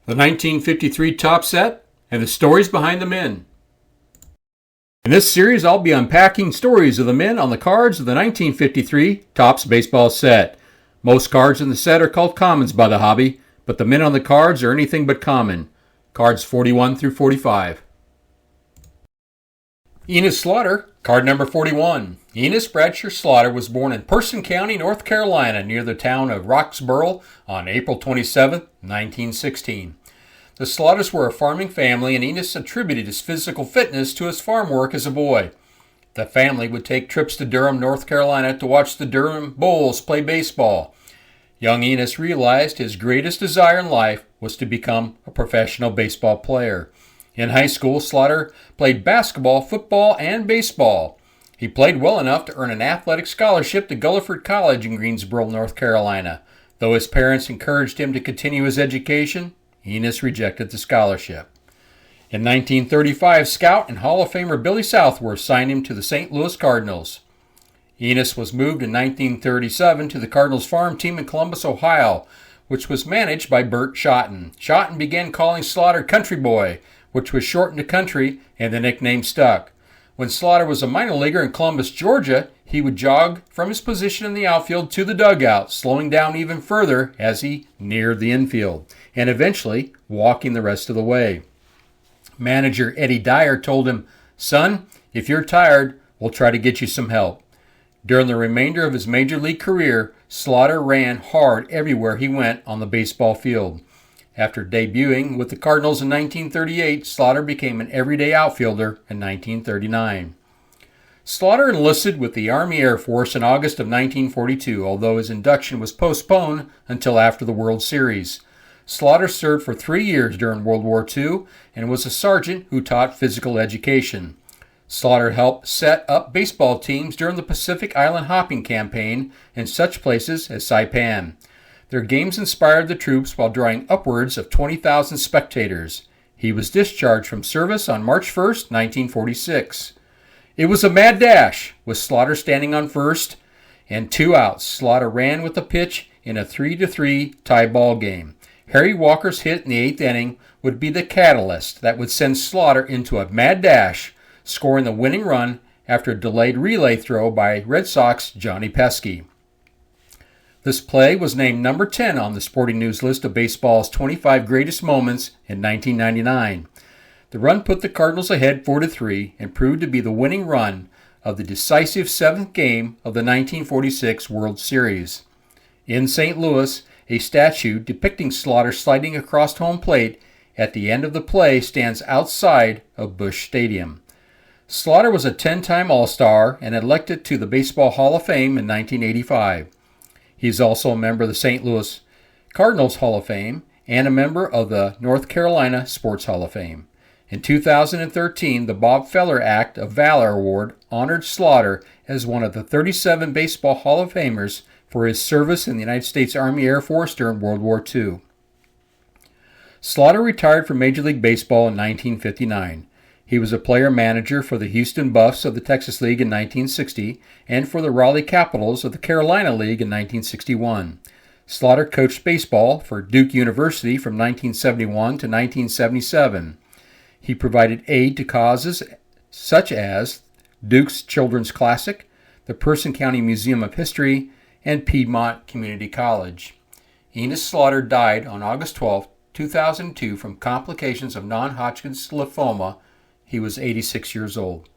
the 1953 top set, and the stories behind the men. In this series, I'll be unpacking stories of the men on the cards of the 1953 Topps baseball set. Most cards in the set are called commons by the hobby, but the men on the cards are anything but common. Cards 41 through 45. Enos Slaughter, card number 41. Enos Bradshaw Slaughter was born in Person County, North Carolina, near the town of Roxborough on April 27, 1916. The Slaughters were a farming family, and Enos attributed his physical fitness to his farm work as a boy. The family would take trips to Durham, North Carolina to watch the Durham Bulls play baseball. Young Enos realized his greatest desire in life was to become a professional baseball player. In high school, Slaughter played basketball, football, and baseball. He played well enough to earn an athletic scholarship to Guilford College in Greensboro, North Carolina. Though his parents encouraged him to continue his education, Enos rejected the scholarship. In 1935, scout and Hall of Famer Billy Southworth signed him to the St. Louis Cardinals. Enos was moved in 1937 to the Cardinals farm team in Columbus, Ohio, which was managed by Bert Schotten. Schotten began calling Slaughter Country Boy, which was shortened to Country, and the nickname stuck. When Slaughter was a minor leaguer in Columbus, Georgia, he would jog from his position in the outfield to the dugout, slowing down even further as he neared the infield, and eventually walking the rest of the way. Manager Eddie Dyer told him, "Son, if you're tired, we'll try to get you some help." During the remainder of his major league career, Slaughter ran hard everywhere he went on the baseball field. After debuting with the Cardinals in 1938, Slaughter became an everyday outfielder in 1939. Slaughter enlisted with the Army Air Force in August of 1942, although his induction was postponed until after the World Series. Slaughter served for 3 years during World War II and was a sergeant who taught physical education. Slaughter helped set up baseball teams during the Pacific Island Hopping Campaign in such places as Saipan. Their games inspired the troops while drawing upwards of 20,000 spectators. He was discharged from service on March 1, 1946. It was a mad dash, with Slaughter standing on first and 2 outs. Slaughter ran with the pitch in a 3-3 tie ball game. Harry Walker's hit in the 8th inning would be the catalyst that would send Slaughter into a mad dash, scoring the winning run after a delayed relay throw by Red Sox Johnny Pesky. This play was named number 10 on the Sporting News list of baseball's 25 greatest moments in 1999. The run put the Cardinals ahead 4-3 and proved to be the winning run of the decisive 7th game of the 1946 World Series. In St. Louis, a statue depicting Slaughter sliding across home plate at the end of the play stands outside of Busch Stadium. Slaughter was a 10-time All-Star and elected to the Baseball Hall of Fame in 1985. He is also a member of the St. Louis Cardinals Hall of Fame and a member of the North Carolina Sports Hall of Fame. In 2013, the Bob Feller Act of Valor Award honored Slaughter as one of the 37 Baseball Hall of Famers for his service in the United States Army Air Force during World War II. Slaughter retired from Major League Baseball in 1959. He was a player-manager for the Houston Buffs of the Texas League in 1960 and for the Raleigh Capitals of the Carolina League in 1961. Slaughter coached baseball for Duke University from 1971 to 1977. He provided aid to causes such as Duke's Children's Classic, the Person County Museum of History, and Piedmont Community College. Enos Slaughter died on August 12, 2002 from complications of non-Hodgkin's lymphoma. He was 86 years old.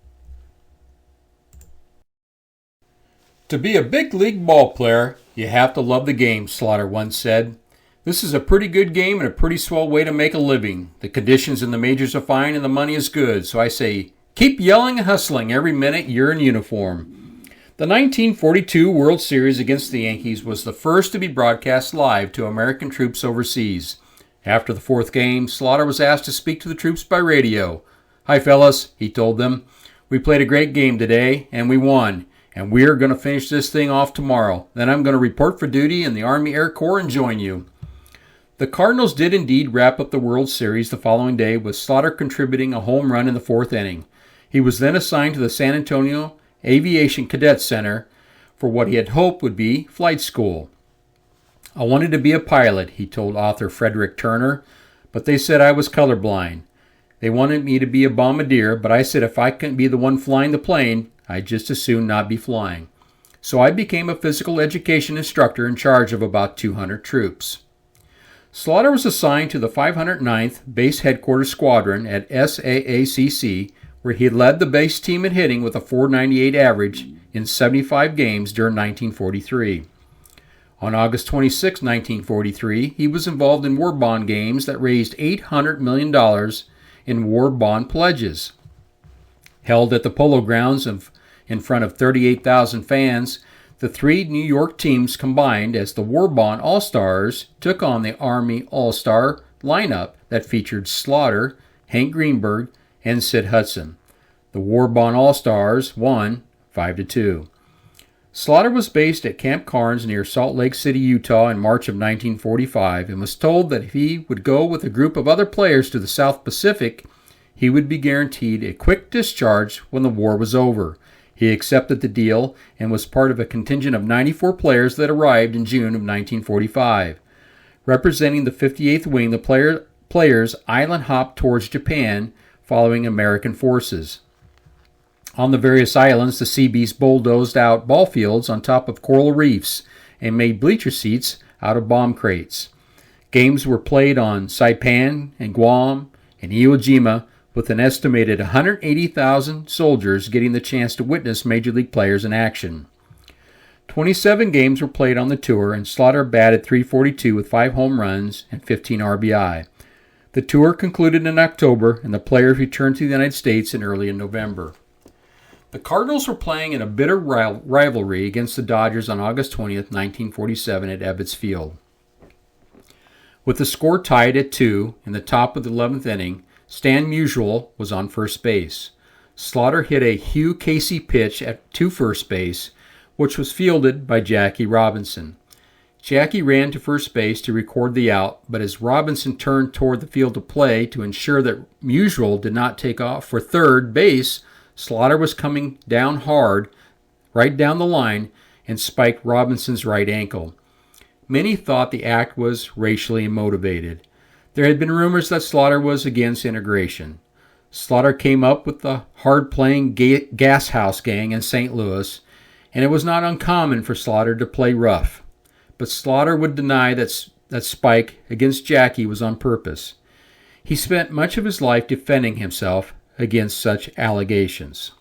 To be a big league ball player, you have to love the game, Slaughter once said. This is a pretty good game and a pretty swell way to make a living. The conditions in the majors are fine and the money is good, so I say keep yelling and hustling every minute you're in uniform. The 1942 World Series against the Yankees was the first to be broadcast live to American troops overseas. After the 4th game, Slaughter was asked to speak to the troops by radio. "Hi, fellas," he told them. "We played a great game today, and we won. And we're going to finish this thing off tomorrow. Then I'm going to report for duty in the Army Air Corps and join you." The Cardinals did indeed wrap up the World Series the following day, with Slaughter contributing a home run in the 4th inning. He was then assigned to the San Antonio Aviation Cadet Center for what he had hoped would be flight school. "I wanted to be a pilot," he told author Frederick Turner, but they said I was colorblind. They wanted me to be a bombardier, but I said if I couldn't be the one flying the plane, I'd just as soon not be flying. So I became a physical education instructor in charge of about 200 troops. Slaughter was assigned to the 509th Base Headquarters Squadron at SAACC, where he led the base team in hitting with a .498 average in 75 games during 1943. On August 26, 1943, he was involved in war bond games that raised $800 million in war bond pledges. Held at the Polo Grounds in front of 38,000 fans, the three New York teams combined as the War Bond All-Stars took on the Army All-Star lineup that featured Slaughter, Hank Greenberg, and Sid Hudson. The War Bond All-Stars won 5-2. Slaughter was based at Camp Carnes near Salt Lake City, Utah in March of 1945 and was told that if he would go with a group of other players to the South Pacific, he would be guaranteed a quick discharge when the war was over. He accepted the deal and was part of a contingent of 94 players that arrived in June of 1945. Representing the 58th Wing, the players island hopped towards Japan following American forces. On the various islands, the Seabees bulldozed out ball fields on top of coral reefs and made bleacher seats out of bomb crates. Games were played on Saipan and Guam and Iwo Jima, with an estimated 180,000 soldiers getting the chance to witness Major League players in action. 27 games were played on the tour, and Slaughter batted .342 with 5 home runs and 15 RBI. The tour concluded in October, and the players returned to the United States early in November. The Cardinals were playing in a bitter rivalry against the Dodgers on August 20th, 1947 at Ebbets Field. With the score tied at 2 in the top of the 11th inning, Stan Musial was on first base. Slaughter hit a Hugh Casey pitch to first base, which was fielded by Jackie Robinson. Jackie ran to first base to record the out, but as Robinson turned toward the field of play to ensure that Musial did not take off for third base, Slaughter was coming down hard, right down the line, and spiked Robinson's right ankle. Many thought the act was racially motivated. There had been rumors that Slaughter was against integration. Slaughter came up with the hard-playing Gas House Gang in St. Louis, and it was not uncommon for Slaughter to play rough. But Slaughter would deny that spike against Jackie was on purpose. He spent much of his life defending himself against such allegations.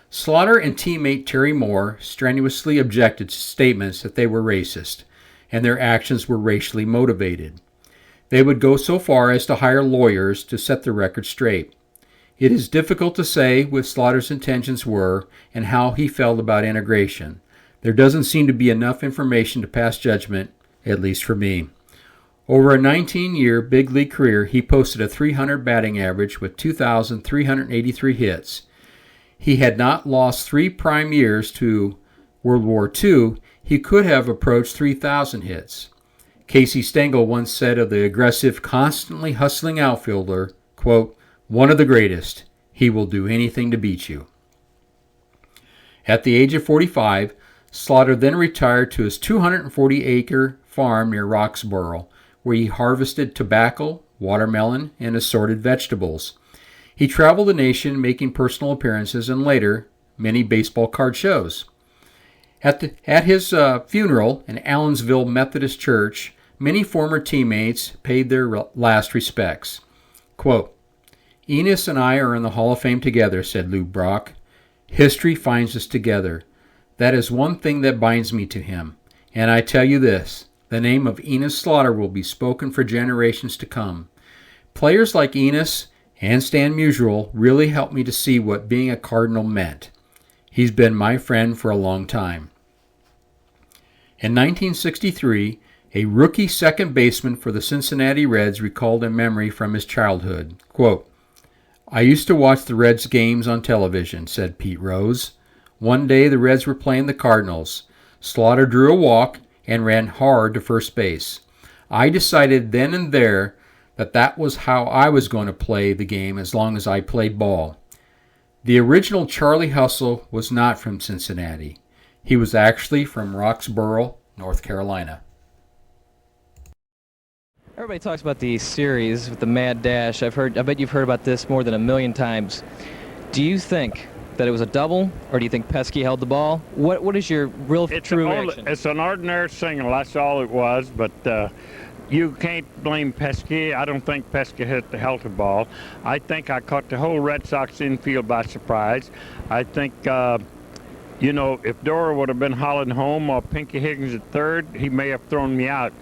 Slaughter and teammate Terry Moore strenuously objected to statements that they were racist, and their actions were racially motivated. They would go so far as to hire lawyers to set the record straight. It is difficult to say what Slaughter's intentions were and how he felt about integration. There doesn't seem to be enough information to pass judgment, at least for me. Over a 19-year big league career, he posted a .300 batting average with 2,383 hits. He had not lost 3 prime years to World War II. He could have approached 3,000 hits. Casey Stengel once said of the aggressive, constantly hustling outfielder, quote, "One of the greatest. He will do anything to beat you." At the age of 45, Slaughter then retired to his 240-acre farm near Roxborough, where he harvested tobacco, watermelon, and assorted vegetables. He traveled the nation making personal appearances and later many baseball card shows. At his funeral in Allensville Methodist Church, many former teammates paid their last respects. Quote, "Enos and I are in the Hall of Fame together," said Lou Brock. "History finds us together. That is one thing that binds me to him. And I tell you this, the name of Enos Slaughter will be spoken for generations to come. Players like Enos and Stan Musial really helped me to see what being a Cardinal meant. He's been my friend for a long time." In 1963, a rookie second baseman for the Cincinnati Reds recalled a memory from his childhood. Quote, "I used to watch the Reds games on television," said Pete Rose. "One day the Reds were playing the Cardinals. Slaughter drew a walk and ran hard to first base. I decided then and there that was how I was going to play the game as long as I played ball." The original Charlie Hustle was not from Cincinnati. He was actually from Roxborough, North Carolina. Everybody talks about the series with the mad dash. I bet you've heard about this more than 1,000,000 times. Do you think that it was a double, or do you think Pesky held the ball? What is your true reaction? It's an ordinary single. That's all it was. But you can't blame Pesky. I don't think Pesky held the ball. I think I caught the whole Red Sox infield by surprise. I think. If Dora would have been hollering home or Pinky Higgins at third, he may have thrown me out.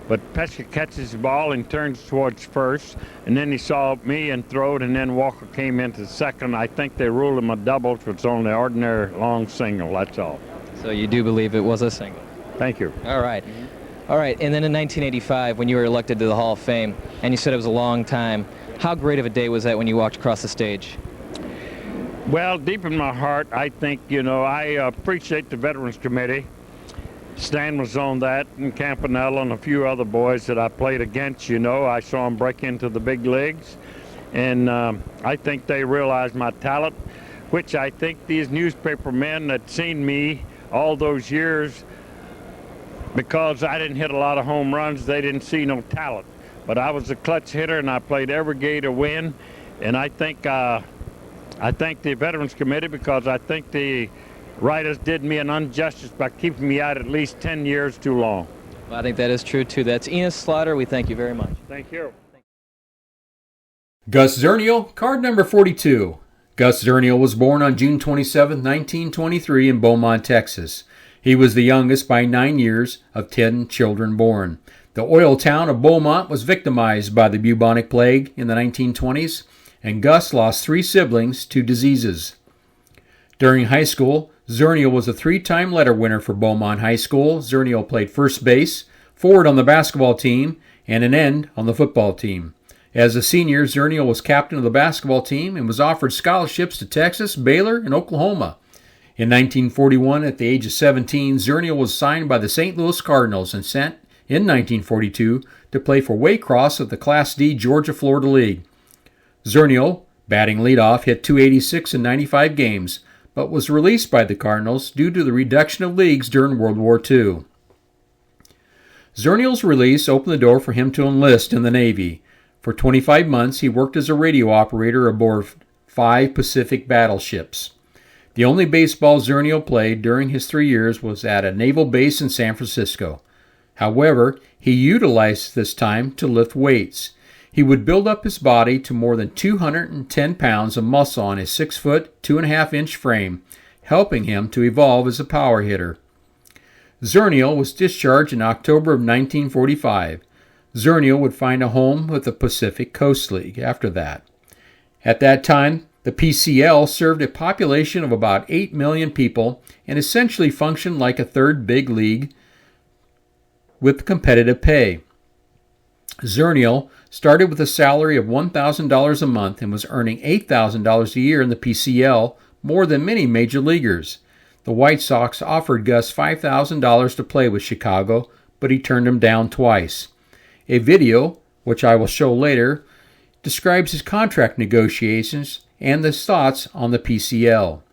But Pesky catches the ball and turns towards first, and then he saw me and threw it, and then Walker came into second. I think they ruled him a double, so it's only an ordinary long single, that's all. So you do believe it was a single? Thank you. All right. All right, and then in 1985, when you were elected to the Hall of Fame, and you said it was a long time, how great of a day was that when you walked across the stage? Well, deep in my heart, I think, I appreciate the Veterans Committee. Stan was on that, and Campanella and a few other boys that I played against. I saw them break into the big leagues, and I think they realized my talent, which I think these newspaper men that seen me all those years, because I didn't hit a lot of home runs, they didn't see no talent. But I was a clutch hitter, and I played every game to win, and I thank the Veterans Committee, because I think the writers did me an injustice by keeping me out at least 10 years too long. Well, I think that is true, too. That's Enos Slaughter. We thank you very much. Thank you. Gus Zernial, card number 42. Gus Zernial was born on June 27, 1923 in Beaumont, Texas. He was the youngest by 9 years of 10 children born. The oil town of Beaumont was victimized by the bubonic plague in the 1920s, and Gus lost 3 siblings to diseases. During high school, Zernial was a 3-time letter winner for Beaumont High School. Zernial played first base, forward on the basketball team, and an end on the football team. As a senior, Zernial was captain of the basketball team and was offered scholarships to Texas, Baylor, and Oklahoma. In 1941, at the age of 17, Zernial was signed by the St. Louis Cardinals and sent in 1942 to play for Waycross of the Class D Georgia-Florida League. Zernial, batting leadoff, hit .286 in 95 games, but was released by the Cardinals due to the reduction of leagues during World War II. Zernial's release opened the door for him to enlist in the Navy. For 25 months, he worked as a radio operator aboard 5 Pacific battleships. The only baseball Zernial played during his 3 years was at a naval base in San Francisco. However, he utilized this time to lift weights. He would build up his body to more than 210 pounds of muscle on his 6-foot, 2.5-inch frame, helping him to evolve as a power hitter. Zernial was discharged in October of 1945. Zernial would find a home with the Pacific Coast League after that. At that time, the PCL served a population of about 8 million people and essentially functioned like a third big league with competitive pay. Zernial started with a salary of $1,000 a month and was earning $8,000 a year in the PCL, more than many major leaguers. The White Sox offered Gus $5,000 to play with Chicago, but he turned him down twice. A video, which I will show later, describes his contract negotiations and his thoughts on the PCL.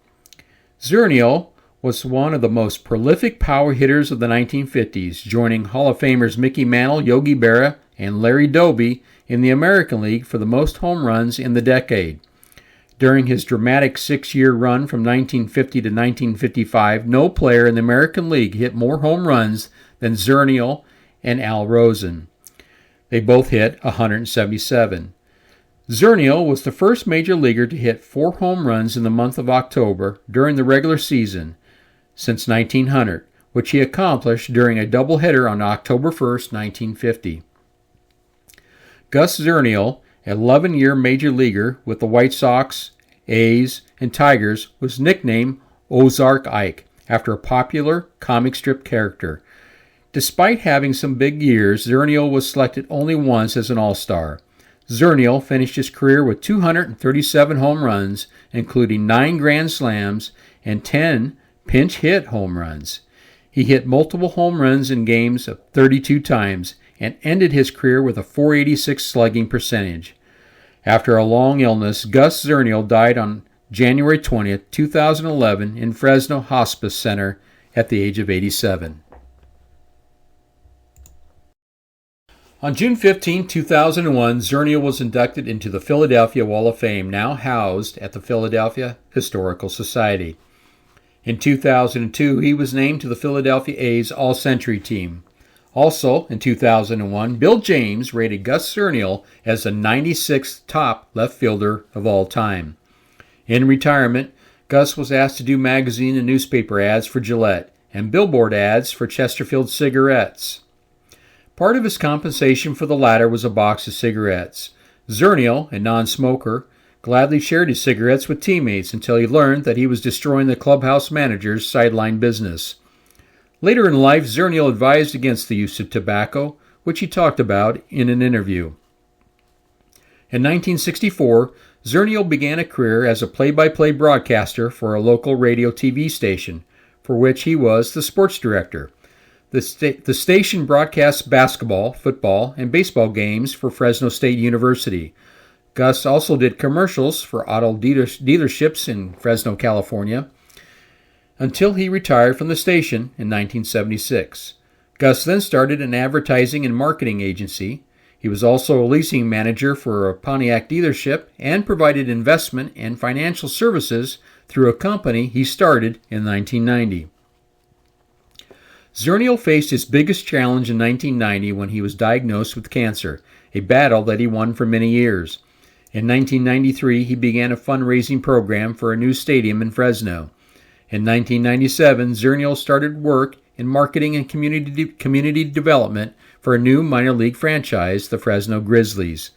Zernial was one of the most prolific power hitters of the 1950s, joining Hall of Famers Mickey Mantle, Yogi Berra, and Larry Doby in the American League for the most home runs in the decade. During his dramatic 6-year run from 1950 to 1955, no player in the American League hit more home runs than Zernial and Al Rosen. They both hit 177. Zernial was the first major leaguer to hit 4 home runs in the month of October during the regular season since 1900, which he accomplished during a doubleheader on October 1st, 1950. Gus Zernial, an 11-year major leaguer with the White Sox, A's, and Tigers, was nicknamed Ozark Ike after a popular comic strip character. Despite having some big years, Zernial was selected only once as an All-Star. Zernial finished his career with 237 home runs, including 9 grand slams and 10 pinch hit home runs. He hit multiple home runs in games of 32 times and ended his career with a .486 slugging percentage. After a long illness, Gus Zernial died on January 20, 2011 in Fresno Hospice Center at the age of 87. On June 15, 2001, Zernial was inducted into the Philadelphia Wall of Fame, now housed at the Philadelphia Historical Society. In 2002, he was named to the Philadelphia A's All-Century team. Also, in 2001, Bill James rated Gus Zernial as the 96th top left fielder of all time. In retirement, Gus was asked to do magazine and newspaper ads for Gillette and billboard ads for Chesterfield cigarettes. Part of his compensation for the latter was a box of cigarettes. Zernial, a non-smoker, gladly shared his cigarettes with teammates until he learned that he was destroying the clubhouse manager's sideline business. Later in life, Zernial advised against the use of tobacco, which he talked about in an interview. In 1964, Zernial began a career as a play-by-play broadcaster for a local radio-TV station, for which he was the sports director. The station broadcasts basketball, football, and baseball games for Fresno State University. Gus also did commercials for auto dealerships in Fresno, California, until he retired from the station in 1976. Gus then started an advertising and marketing agency. He was also a leasing manager for a Pontiac dealership and provided investment and financial services through a company he started in 1990. Zernial faced his biggest challenge in 1990 when he was diagnosed with cancer, a battle that he won for many years. In 1993, he began a fundraising program for a new stadium in Fresno. In 1997, Zernial started work in marketing and community development for a new minor league franchise, the Fresno Grizzlies.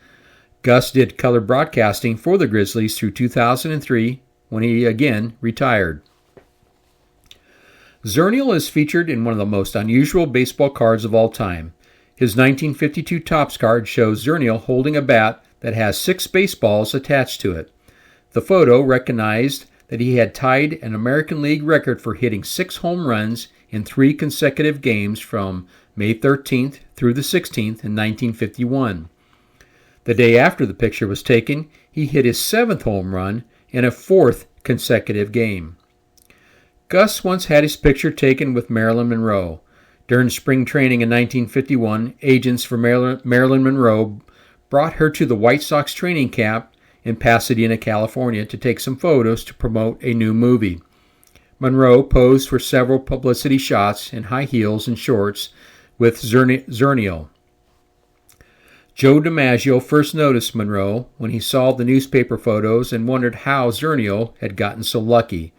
Gus did color broadcasting for the Grizzlies through 2003, when he again retired. Zernial is featured in one of the most unusual baseball cards of all time. His 1952 Topps card shows Zernial holding a bat that has 6 baseballs attached to it. The photo recognized that he had tied an American League record for hitting 6 home runs in 3 consecutive games from May 13th through the 16th in 1951. The day after the picture was taken, he hit his 7th home run in a 4th consecutive game. Gus once had his picture taken with Marilyn Monroe. During spring training in 1951, agents for Marilyn Monroe brought her to the White Sox training camp in Pasadena, California, to take some photos to promote a new movie. Monroe posed for several publicity shots in high heels and shorts with Zernial. Joe DiMaggio first noticed Monroe when he saw the newspaper photos and wondered how Zernial had gotten so lucky.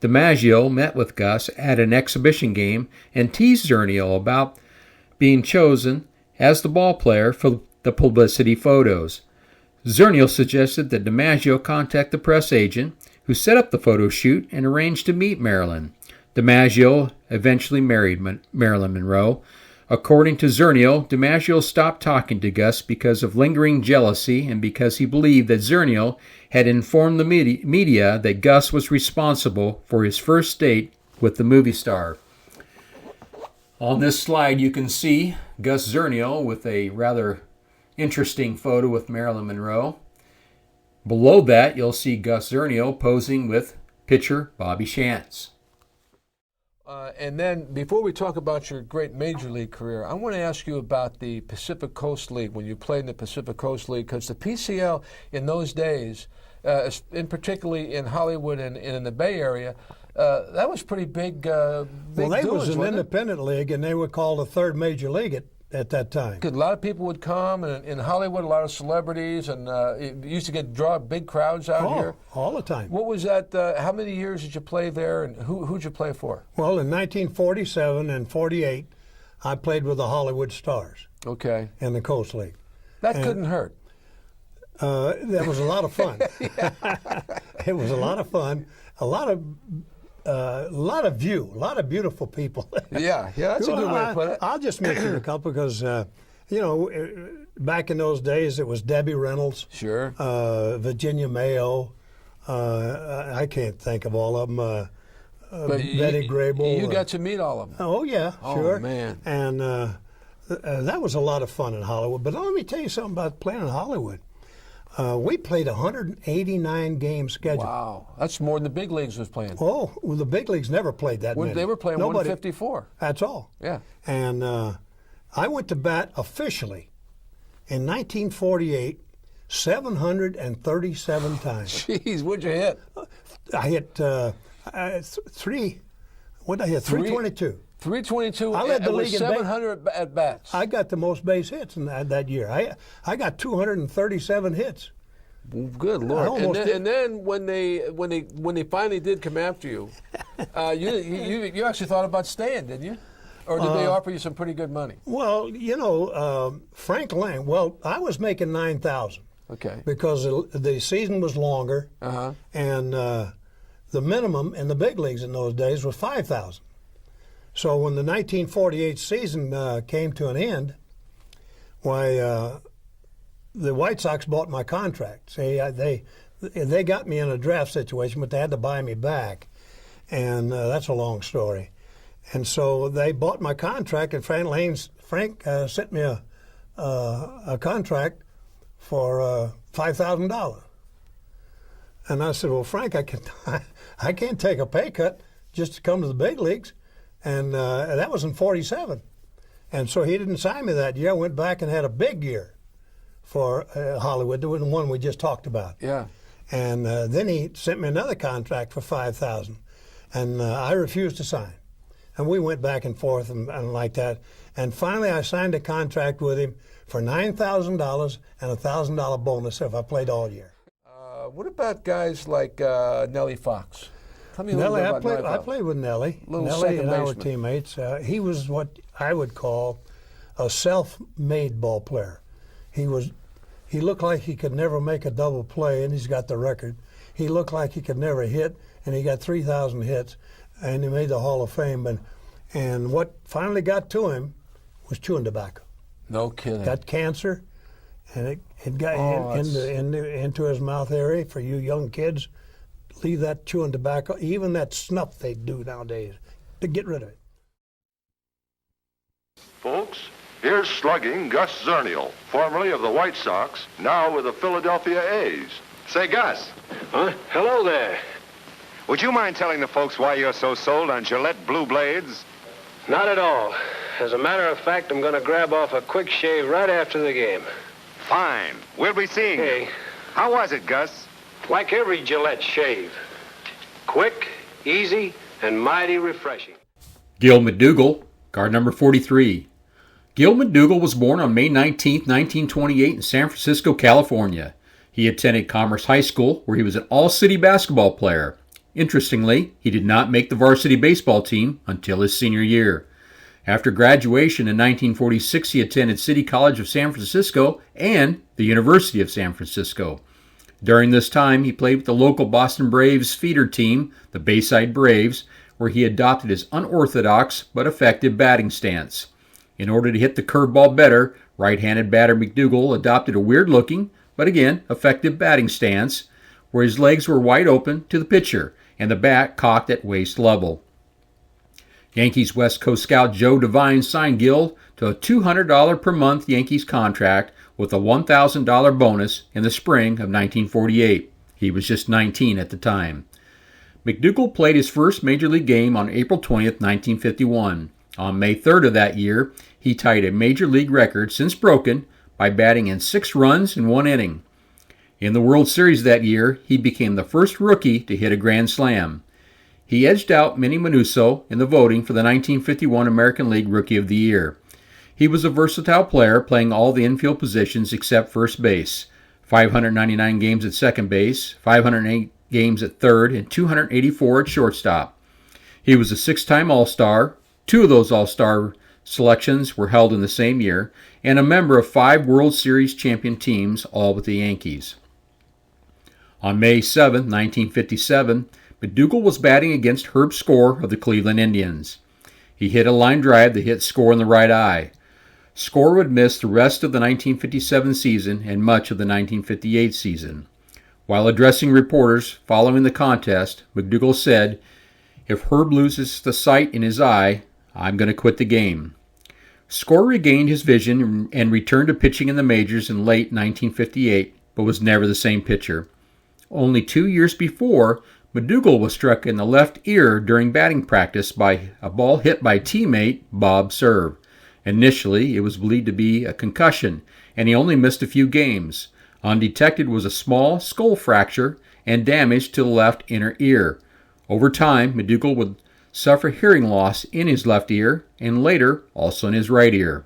DiMaggio met with Gus at an exhibition game and teased Zernial about being chosen as the ball player for the publicity photos. Zernial suggested that DiMaggio contact the press agent, who set up the photo shoot and arranged to meet Marilyn. DiMaggio eventually married Marilyn Monroe. According to Zernial, DiMaggio stopped talking to Gus because of lingering jealousy and because he believed that Zernial had informed the media that Gus was responsible for his first date with the movie star. On this slide, you can see Gus Zernial with a rather interesting photo with Marilyn Monroe. Below that, you'll see Gus Zernial posing with pitcher Bobby Shantz. And then, before we talk about your great major league career, I want to ask you about the Pacific Coast League, when you played in the Pacific Coast League, because the PCL in those days, in particularly in Hollywood and in the Bay Area, that was pretty big. Well, they was an independent league, and they were called a third major league at that time. Because a lot of people would come, and in Hollywood, a lot of celebrities, and it used to draw big crowds out here. All the time. What was that? How many years did you play there, and who'd you play for? Well, in 1947 and 48, I played with the Hollywood Stars. Okay. In the Coast League. That couldn't hurt. That was a lot of fun. It was a lot of fun. A lot of view, a lot of beautiful people. Yeah, that's a good way to put it. I'll just mention a couple because, back in those days it was Debbie Reynolds. Sure. Virginia Mayo. I can't think of all of them. Betty Grable. You got to meet all of them. Oh, yeah, sure. Oh, man. And that was a lot of fun in Hollywood. But let me tell you something about playing in Hollywood. We played 189 game schedule. Wow, that's more than the big leagues was playing. Oh, well, the big leagues never played that many. They were playing 154. That's all. Yeah. And I went to bat officially In 1948, 737 times. Jeez, what'd you hit? I hit three. What did I hit? 322. 322. I led the league in 700 at bats. I got the most base hits in that year. I got 237 hits. Good Lord! And then when they finally did come after you, you actually thought about staying, didn't you? Or did they offer you some pretty good money? Well, Frank Lang. Well, I was making $9,000. Okay. Because the season was longer, and the minimum in the big leagues in those days was $5,000. So when the 1948 season came to an end, why the White Sox bought my contract. See, they got me in a draft situation, but they had to buy me back, and that's a long story. And so they bought my contract, and Frank sent me a contract for $5,000. And I said, well, Frank, I can't take a pay cut just to come to the big leagues. And that was in 47. And so he didn't sign me that year. I went back and had a big year for Hollywood, the one we just talked about. Yeah. And then he sent me another contract for $5,000. And I refused to sign. And we went back and forth and like that. And finally I signed a contract with him for $9,000 and a $1,000 bonus if I played all year. What about guys like Nellie Fox? Tell me a little bit about Nellie Fox. I played with Nellie. Little Nellie and I were baseman. teammates. He was what I would call a self-made ball player. He looked like he could never make a double play, and he's got the record. He looked like he could never hit, and he got 3,000 hits, and he made the Hall of Fame. And what finally got to him was chewing tobacco. No kidding. Got cancer, and it got into his mouth area. For you young kids, leave that chewing tobacco, even that snuff they do nowadays, to get rid of it. Folks, here's slugging Gus Zernial, formerly of the White Sox, now with the Philadelphia A's. Say, Gus. Huh? Hello there. Would you mind telling the folks why you're so sold on Gillette Blue Blades? Not at all. As a matter of fact, I'm going to grab off a quick shave right after the game. Fine. We'll be seeing Hey. you. How was it, Gus? Like every Gillette shave. Quick, easy, and mighty refreshing. Gil McDougald, card number 43. Gil McDougald was born on May 19, 1928 in San Francisco, California. He attended Commerce High School, where he was an all-city basketball player. Interestingly, he did not make the varsity baseball team until his senior year. After graduation in 1946, he attended City College of San Francisco and the University of San Francisco. During this time, he played with the local Boston Braves feeder team, the Bayside Braves, where he adopted his unorthodox but effective batting stance. In order to hit the curveball better, right-handed batter McDougald adopted a weird-looking, but again, effective batting stance, where his legs were wide open to the pitcher and the bat cocked at waist level. Yankees West Coast scout Joe Devine signed Gil to a $200 per month Yankees contract with a $1,000 bonus in the spring of 1948. He was just 19 at the time. McDougald played his first major league game on April 20th, 1951. On May 3rd of that year, he tied a major league record since broken by batting in 6 runs in 1 inning. In the World Series that year, he became the first rookie to hit a grand slam. He edged out Minnie Manuso in the voting for the 1951 American League Rookie of the Year. He was a versatile player, playing all the infield positions except first base, 599 games at second base, 508 games at third, and 284 at shortstop. He was a 6-time All-Star. 2 of those All-Star selections were held in the same year, and a member of 5 World Series champion teams, all with the Yankees. On May 7, 1957, McDougald was batting against Herb Score of the Cleveland Indians. He hit a line drive that hit Score in the right eye. Score would miss the rest of the 1957 season and much of the 1958 season. While addressing reporters following the contest, McDougald said, "If Herb loses the sight in his eye, I'm going to quit the game." Score regained his vision and returned to pitching in the majors in late 1958, but was never the same pitcher. Only 2 years before, McDougald was struck in the left ear during batting practice by a ball hit by teammate Bob Serve, Initially, it was believed to be a concussion, and he only missed a few games. Undetected was a small skull fracture and damage to the left inner ear. Over time, McDougald would suffer hearing loss in his left ear and later also in his right ear.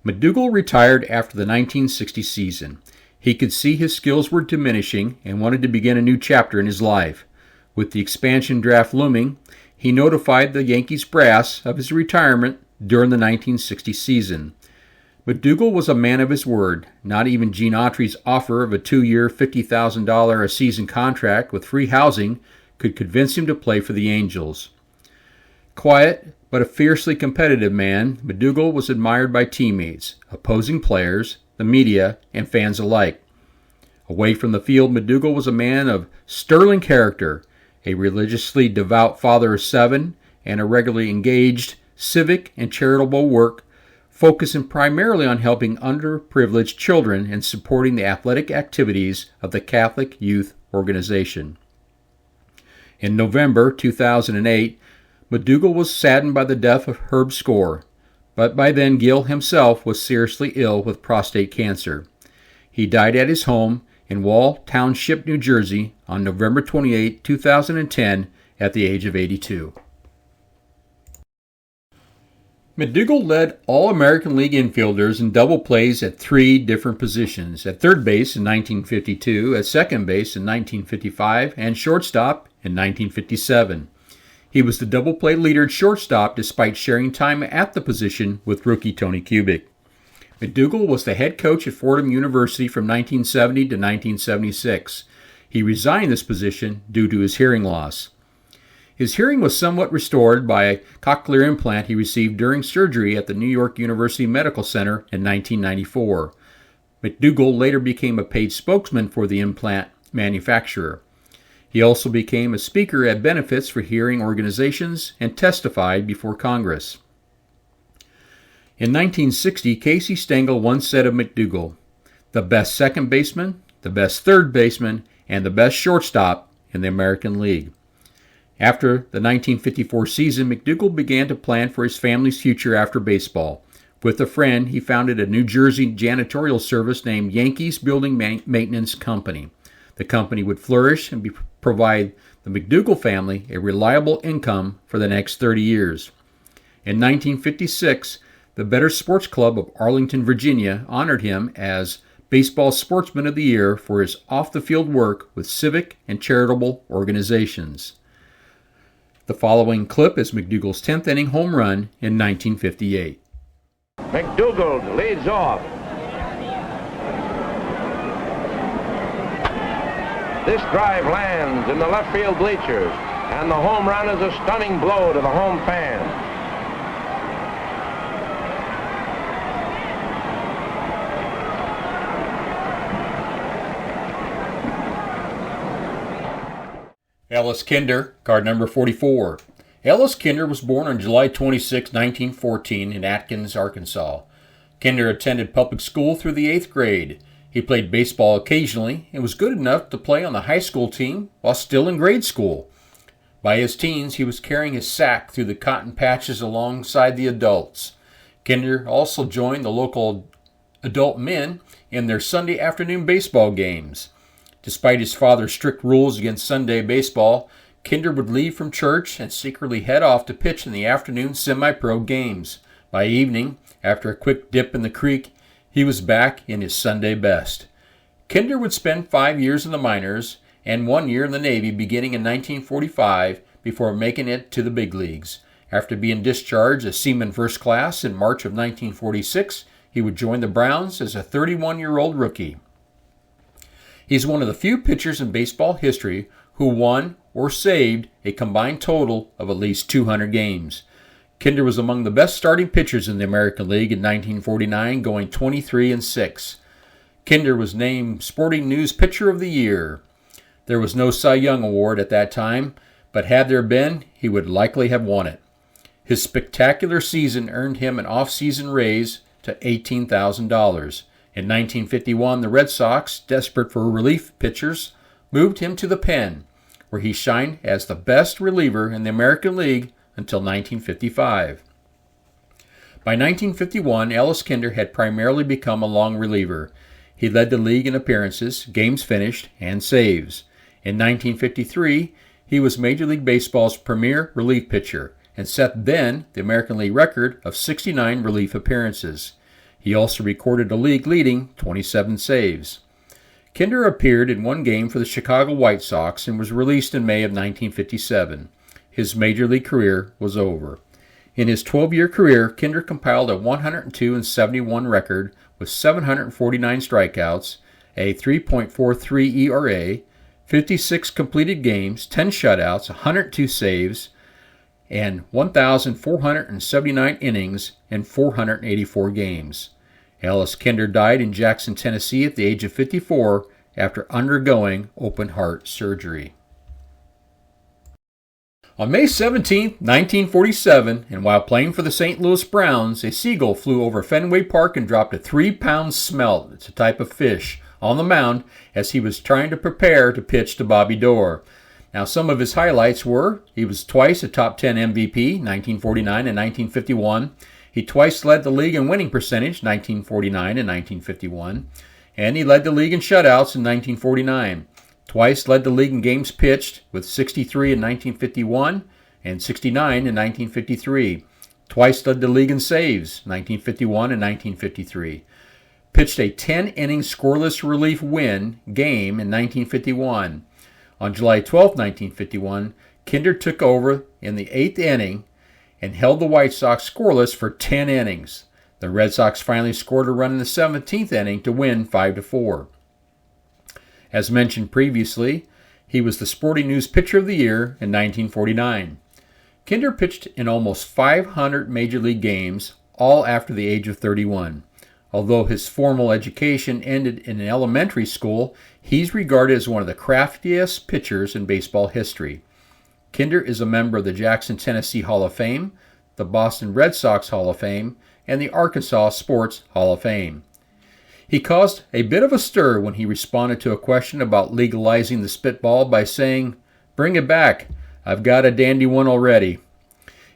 McDougald retired after the 1960 season. He could see his skills were diminishing and wanted to begin a new chapter in his life. With the expansion draft looming, he notified the Yankees brass of his retirement during the 1960 season. McDougald was a man of his word. Not even Gene Autry's offer of a 2-year, $50,000 a season contract with free housing could convince him to play for the Angels. Quiet, but a fiercely competitive man, McDougald was admired by teammates, opposing players, the media, and fans alike. Away from the field, McDougald was a man of sterling character, a religiously devout father of 7, and a regularly engaged civic and charitable work, focusing primarily on helping underprivileged children and supporting the athletic activities of the Catholic Youth Organization. In November 2008, McDougald was saddened by the death of Herb Score, but by then Gil himself was seriously ill with prostate cancer. He died at his home in Wall Township, New Jersey on November 28, 2010 at the age of 82. McDougald led all American League infielders in double plays at 3 different positions, at third base in 1952, at second base in 1955, and shortstop in 1957. He was the double play leader at shortstop despite sharing time at the position with rookie Tony Kubik. McDougald was the head coach at Fordham University from 1970 to 1976. He resigned this position due to his hearing loss. His hearing was somewhat restored by a cochlear implant he received during surgery at the New York University Medical Center in 1994. McDougald later became a paid spokesman for the implant manufacturer. He also became a speaker at benefits for hearing organizations and testified before Congress. In 1960, Casey Stengel once said of McDougald, "The best second baseman, the best third baseman, and the best shortstop in the American League." After the 1954 season, McDougald began to plan for his family's future after baseball. With a friend, he founded a New Jersey janitorial service named Yankees Building Maintenance Company. The company would flourish and provide the McDougald family a reliable income for the next 30 years. In 1956, the Better Sports Club of Arlington, Virginia honored him as Baseball Sportsman of the Year for his off-the-field work with civic and charitable organizations. The following clip is McDougald's 10th inning home run in 1958. McDougald leads off. This drive lands in the left field bleachers, and the home run is a stunning blow to the home fans. Ellis Kinder, card number 44. Ellis Kinder was born on July 26, 1914 in Atkins, Arkansas. Kinder attended public school through the 8th grade. He played baseball occasionally and was good enough to play on the high school team while still in grade school. By his teens, he was carrying his sack through the cotton patches alongside the adults. Kinder also joined the local adult men in their Sunday afternoon baseball games. Despite his father's strict rules against Sunday baseball, Kinder would leave from church and secretly head off to pitch in the afternoon semi-pro games. By evening, after a quick dip in the creek, he was back in his Sunday best. Kinder would spend 5 years in the minors and 1 year in the Navy beginning in 1945 before making it to the big leagues. After being discharged as Seaman First Class in March of 1946, he would join the Browns as a 31-year-old rookie. He's one of the few pitchers in baseball history who won or saved a combined total of at least 200 games. Kinder was among the best starting pitchers in the American League in 1949, going 23-6. Kinder was named Sporting News Pitcher of the Year. There was no Cy Young Award at that time, but had there been, he would likely have won it. His spectacular season earned him an off-season raise to $18,000. In 1951, the Red Sox, desperate for relief pitchers, moved him to the pen, where he shined as the best reliever in the American League until 1955. By 1951, Ellis Kinder had primarily become a long reliever. He led the league in appearances, games finished, and saves. In 1953, he was Major League Baseball's premier relief pitcher and set then the American League record of 69 relief appearances. He also recorded a league-leading 27 saves. Kinder appeared in one game for the Chicago White Sox and was released in May of 1957. His Major League career was over. In his 12-year career, Kinder compiled a 102-71 record with 749 strikeouts, a 3.43 ERA, 56 completed games, 10 shutouts, 102 saves, and 1,479 innings in 484 games. Ellis Kinder died in Jackson, Tennessee at the age of 54 after undergoing open-heart surgery. On May 17, 1947, and while playing for the St. Louis Browns, a seagull flew over Fenway Park and dropped a 3-pound smelt, it's a type of fish, on the mound as he was trying to prepare to pitch to Bobby Doerr. Now, some of his highlights were he was twice a top 10 MVP, 1949 and 1951. He twice led the league in winning percentage, 1949 and 1951. And he led the league in shutouts in 1949. Twice led the league in games pitched with 63 in 1951 and 69 in 1953. Twice led the league in saves, 1951 and 1953. Pitched a 10-inning scoreless relief win game in 1951. On July 12, 1951, Kinder took over in the 8th inning and held the White Sox scoreless for 10 innings. The Red Sox finally scored a run in the 17th inning to win 5-4. As mentioned previously, he was the Sporting News Pitcher of the Year in 1949. Kinder pitched in almost 500 Major League games, all after the age of 31. Although his formal education ended in an elementary school, he's regarded as one of the craftiest pitchers in baseball history. Kinder is a member of the Jackson, Tennessee Hall of Fame, the Boston Red Sox Hall of Fame, and the Arkansas Sports Hall of Fame. He caused a bit of a stir when he responded to a question about legalizing the spitball by saying, "Bring it back. I've got a dandy one already."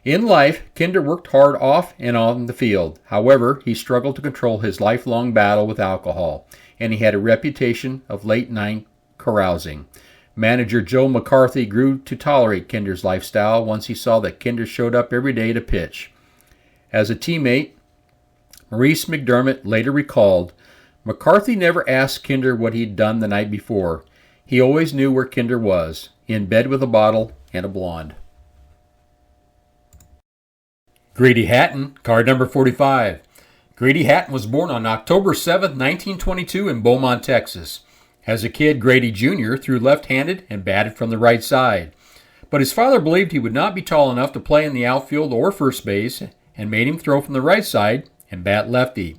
In life, Kinder worked hard off and on the field. However, he struggled to control his lifelong battle with alcohol, and he had a reputation of late-night carousing. Manager Joe McCarthy grew to tolerate Kinder's lifestyle once he saw that Kinder showed up every day to pitch. As a teammate, Maurice McDermott later recalled, McCarthy never asked Kinder what he'd done the night before. He always knew where Kinder was, in bed with a bottle and a blonde. Grady Hatton, card number 45. Grady Hatton was born on October 7, 1922 in Beaumont, Texas. As a kid, Grady Jr. threw left-handed and batted from the right side. But his father believed he would not be tall enough to play in the outfield or first base and made him throw from the right side and bat lefty.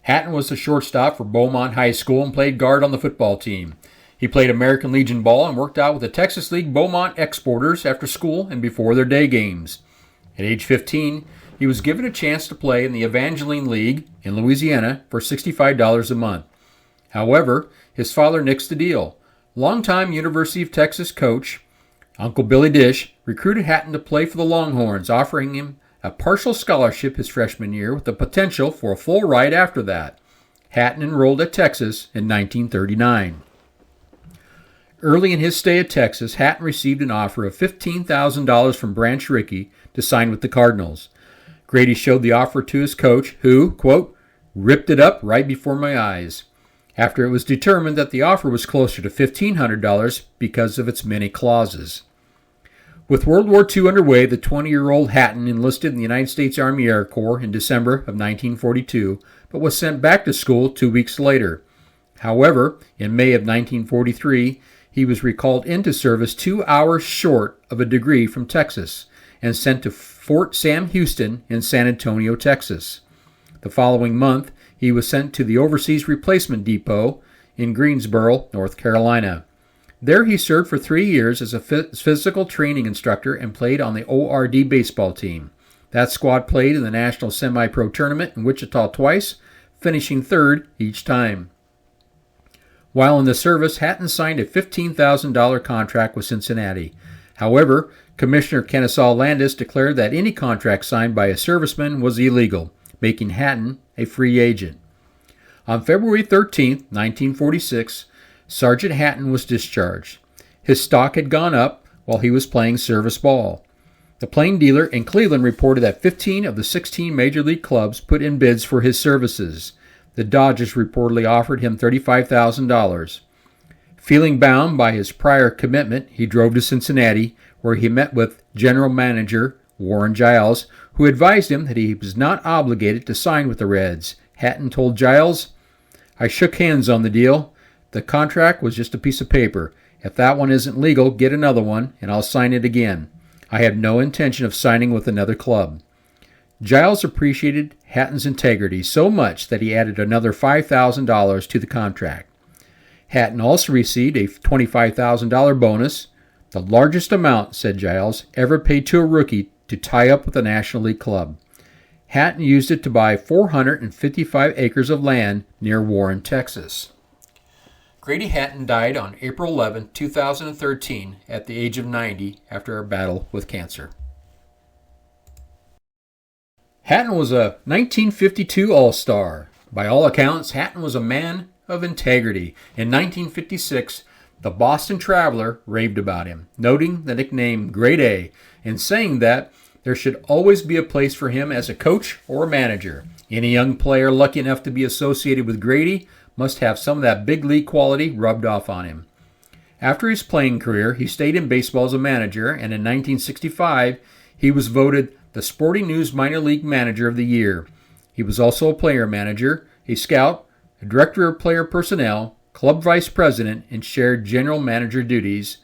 Hatton was the shortstop for Beaumont High School and played guard on the football team. He played American Legion ball and worked out with the Texas League Beaumont Exporters after school and before their day games. At age 15, he was given a chance to play in the Evangeline League in Louisiana for $65 a month. However, his father nixed the deal. Longtime University of Texas coach Uncle Billy Dish recruited Hatton to play for the Longhorns, offering him a partial scholarship his freshman year with the potential for a full ride after that. Hatton enrolled at Texas in 1939. Early in his stay at Texas, Hatton received an offer of $15,000 from Branch Rickey to sign with the Cardinals. Grady showed the offer to his coach, who, quote, ripped it up right before my eyes, after it was determined that the offer was closer to $1,500 because of its many clauses. With World War II underway, the 20-year-old Hatton enlisted in the United States Army Air Corps in December of 1942, but was sent back to school 2 weeks later. However, in May of 1943, he was recalled into service 2 hours short of a degree from Texas and sent to Fort Sam Houston in San Antonio, Texas. The following month, he was sent to the Overseas Replacement Depot in Greensboro, North Carolina. There he served for 3 years as a physical training instructor and played on the ORD baseball team. That squad played in the National Semi-Pro Tournament in Wichita twice, finishing third each time. While in the service, Hatton signed a $15,000 contract with Cincinnati. However, Commissioner Kennesaw Landis declared that any contract signed by a serviceman was illegal, making Hatton a free agent. On February 13, 1946, Sergeant Hatton was discharged. His stock had gone up while he was playing service ball. The plain dealer in Cleveland reported that 15 of the 16 major league clubs put in bids for his services. The Dodgers reportedly offered him $35,000. Feeling bound by his prior commitment, he drove to Cincinnati, where he met with general manager Warren Giles, who advised him that he was not obligated to sign with the Reds. Hatton told Giles, "I shook hands on the deal. The contract was just a piece of paper. If that one isn't legal, get another one, and I'll sign it again. I have no intention of signing with another club." Giles appreciated Hatton's integrity so much that he added another $5,000 to the contract. Hatton also received a $25,000 bonus, the largest amount, said Giles, ever paid to a rookie to tie up with a National League club. Hatton used it to buy 455 acres of land near Warren, Texas. Grady Hatton died on April 11, 2013, at the age of 90 after a battle with cancer. Hatton was a 1952 All-Star. By all accounts, Hatton was a man of integrity. In 1956, the Boston Traveler raved about him, noting the nickname Grade A and saying that there should always be a place for him as a coach or a manager. Any young player lucky enough to be associated with Grady must have some of that big league quality rubbed off on him. After his playing career, he stayed in baseball as a manager, and in 1965, he was voted the Sporting News Minor League Manager of the Year. He was also a player manager, a scout, a director of player personnel, club vice president, and shared general manager duties.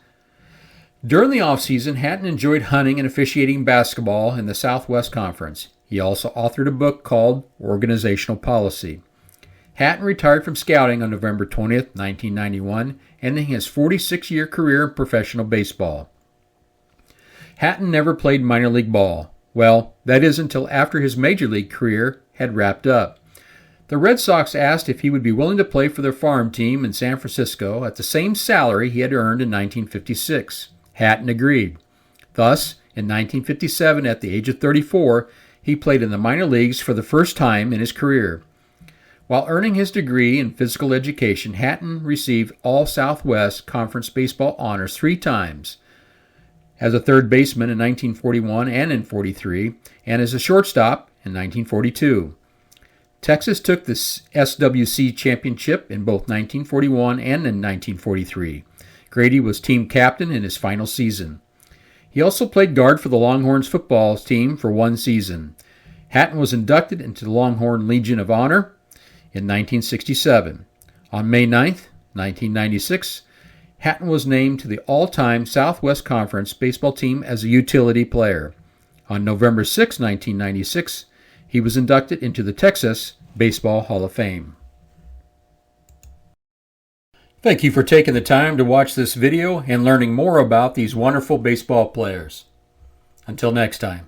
During the offseason, Hatton enjoyed hunting and officiating basketball in the Southwest Conference. He also authored a book called Organizational Policy. Hatton retired from scouting on November 20th, 1991, ending his 46-year career in professional baseball. Hatton never played minor league ball. Well, that is until after his major league career had wrapped up. The Red Sox asked if he would be willing to play for their farm team in San Francisco at the same salary he had earned in 1956. Hatton agreed. Thus, in 1957, at the age of 34, he played in the minor leagues for the first time in his career. While earning his degree in physical education, Hatton received All Southwest Conference baseball honors 3 times. As a third baseman in 1941 and in 43, and as a shortstop in 1942. Texas took the SWC championship in both 1941 and in 1943. Grady was team captain in his final season. He also played guard for the Longhorns football team for 1 season. Hatton was inducted into the Longhorn Legion of Honor in 1967. On May 9, 1996, Hatton was named to the all-time Southwest Conference baseball team as a utility player. On November 6, 1996, he was inducted into the Texas Baseball Hall of Fame. Thank you for taking the time to watch this video and learning more about these wonderful baseball players. Until next time.